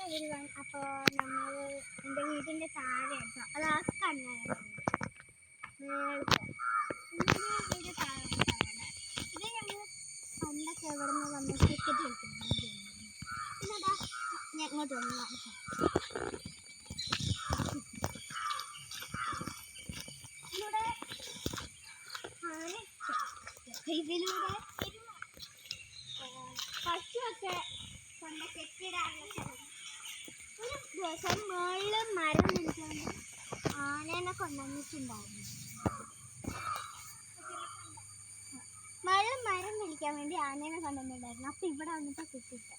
everyone. അപ്പോൾ നമ്മൾ എൻ്റെ വീടിൻ്റെ താഴെ കേട്ടോ, അത് ആ കണ്ണാണ് വീട് താഴെ. ഇത് ഞങ്ങൾ പണ്ടൊക്കെ എവിടെ നിന്ന് വന്ന് ക്രിക്കറ്റ് കളിക്കുന്നത്. പിന്നെ അതാ ഞാൻ ഇങ്ങോട്ട് വന്ന് കാണിക്കാം. ഇവിടെ ഇതിലൂടെ പശുവൊക്കെ കൊണ്ട് കെട്ടിടാനുള്ള സ്ഥലം. ഒരു ദിവസം മുകളിൽ മരം നിൽക്കുകൊണ്ട് ആനേനെ കൊണ്ടുവന്നിട്ടുണ്ടായിരുന്നു. മുകളിൽ മരം നിൽക്കാൻ വേണ്ടി ആനേനെ കൊണ്ടുവന്നിട്ടുണ്ടായിരുന്നു. അപ്പം ഇവിടെ വന്നിട്ട് കിട്ടിയിട്ട്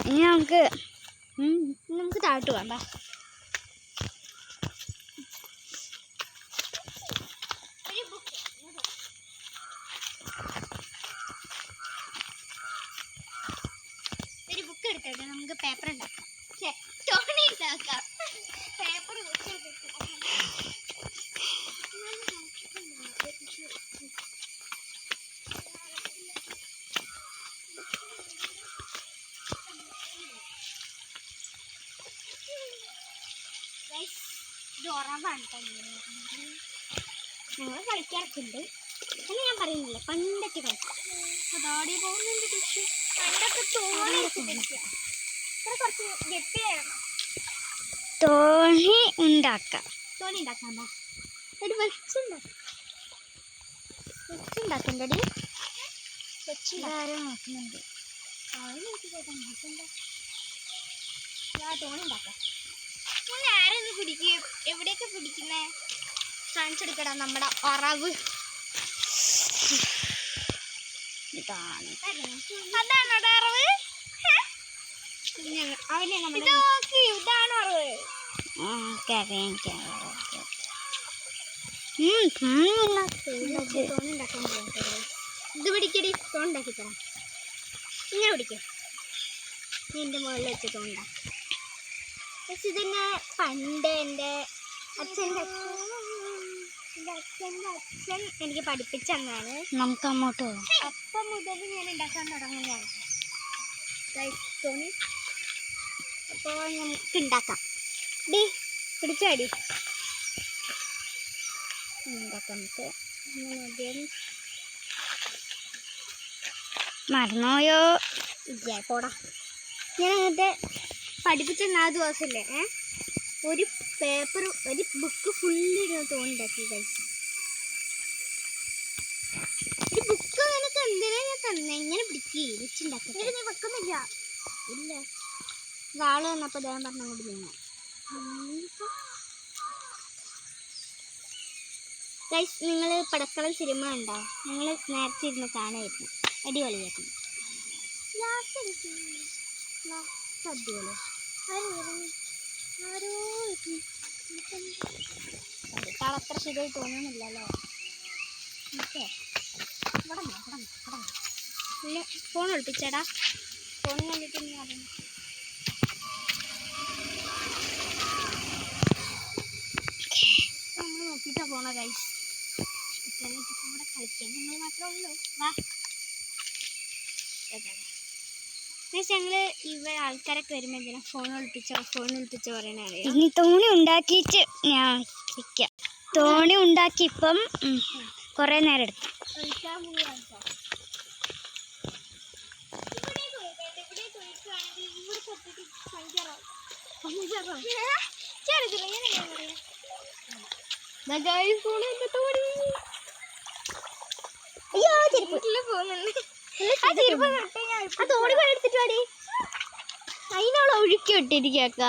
ഇനി നമുക്ക് താഴോട്ട് വേണ്ട. ഒരു ബുക്ക് എടുത്തിട്ട് നമുക്ക് പേപ്പർ ഉണ്ടാക്കാം. തോണി ഉണ്ടാക്കാം. പേപ്പർ ഇത് ഉറവാണ്. ഞങ്ങൾ കളിക്കാറൊക്കെയുണ്ട് എന്ന് ഞാൻ പറയുന്നില്ല. പണ്ടൊക്കെ കളിക്കാം. അതാടി പോകുന്നുണ്ട്. പക്ഷേ പണ്ടൊക്കെ തോണി കുറച്ച് ഗപ്പിയായിരുന്നു. തോണി ഉണ്ടാക്കാം. തോണി ഉണ്ടാക്കാമോ? ഒരു വെച്ചുണ്ടാക്കണ്ടടി. വെച്ചുണ്ടാരം നോക്കുന്നുണ്ട്. തോണി ഉണ്ടാക്കാം. ആരൊന്ന് പിടിക്കും? എവിടെയൊക്കെ പിടിക്കുന്നേ? കാണിച്ചെടുക്കടാ നമ്മുടെ ഉറവ്. ഇതാണ് അതാണ് ഉറവ്. അവനെ നമ്മുടെ ഇതാണ് ഉറവ്. ഇത് പിടിക്കടി. തോണ്ടാക്കി തരാം. ഇങ്ങനെ പിടിക്കും. എൻ്റെ മുകളിൽ വെച്ച് തോണ്ടാക്കാം. പക്ഷെ ഇതന്നെ പണ്ട് എൻ്റെ അച്ഛൻ്റെ എനിക്ക് പഠിപ്പിച്ചു തന്നാണ്. നമുക്ക് അങ്ങോട്ട് പോകാം. അപ്പം മുതൽ ഞാൻ ഉണ്ടാക്കാൻ തുടങ്ങുന്നതാണ് തോണി. അപ്പോൾ നമുക്ക് ഉണ്ടാക്കാം. ഡി പിടിച്ചാടി ഉണ്ടാക്കാം. നമുക്ക് മറന്നുപോയോ? ഇല്ല പോടാ. ഞാൻ അങ്ങനത്തെ പഠിപ്പിച്ച 4 ദിവസമല്ലേ ഒരു പേപ്പർ ഒരു ബുക്ക് ഫുള്ള് തോന്നുണ്ടാക്കി കഴിച്ചു. ഒരു ബുക്ക് നിനക്ക് എന്തിനാ ഞാൻ തന്നെ ഇങ്ങനെ പിടിക്കുക വെച്ചുണ്ടാക്കി? നീ വെക്കുന്നില്ല. ഇല്ല വാള് വന്നപ്പോൾ ദേഹം പറഞ്ഞങ്ങോട്ട് നീങ്ങാം. ഗൈസ്, നിങ്ങൾ പടക്കളം സിനിമ ഉണ്ടോ? നിങ്ങൾ നേരത്തെ ഇരുന്ന് കാണുമായിരുന്നു. അടിപൊളിയായിരുന്നു. അടിപൊളി. പഠിക്കാൻ അത്ര ശരിയായി തോന്നുന്നില്ലല്ലോ. ഫോൺ ഒളിപ്പിച്ചേടാ. ഫോൺ കണ്ടിട്ട് നീ അറിയണം. നമ്മൾ നോക്കിയിട്ടാ പോണ ഗൈസ്. ഇവിടെ കളിക്കാൻ നിങ്ങൾ മാത്രമേ ഉള്ളൂ. വാ. ഞങ്ങള് ഇവിടെ ആൾക്കാരൊക്കെ വരുമ്പോൾ എന്തിനാ ഫോൺ ഒളിപ്പിച്ചോ പറയണ അറിയാം. ഇനി തോണി ഉണ്ടാക്കിയിട്ട് ഞാൻ വെക്കാം. തോണി ഉണ്ടാക്കിയപ്പം കുറേ നേരം എടുത്തു. അതിനോട് ഒഴുക്കി വിട്ടിരിക്കുക.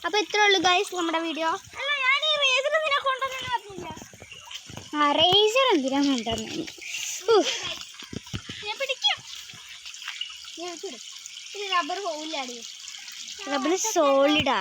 അപ്പൊ ഇത്രേ ഉള്ളൂ ഗൈസ് നമ്മുടെ വീഡിയോ. റേസർ എന്തിനാ കൊണ്ടുവന്നു? റബ്ബർ പോവില്ലാടി. റബ്ബർ സോളിഡാ.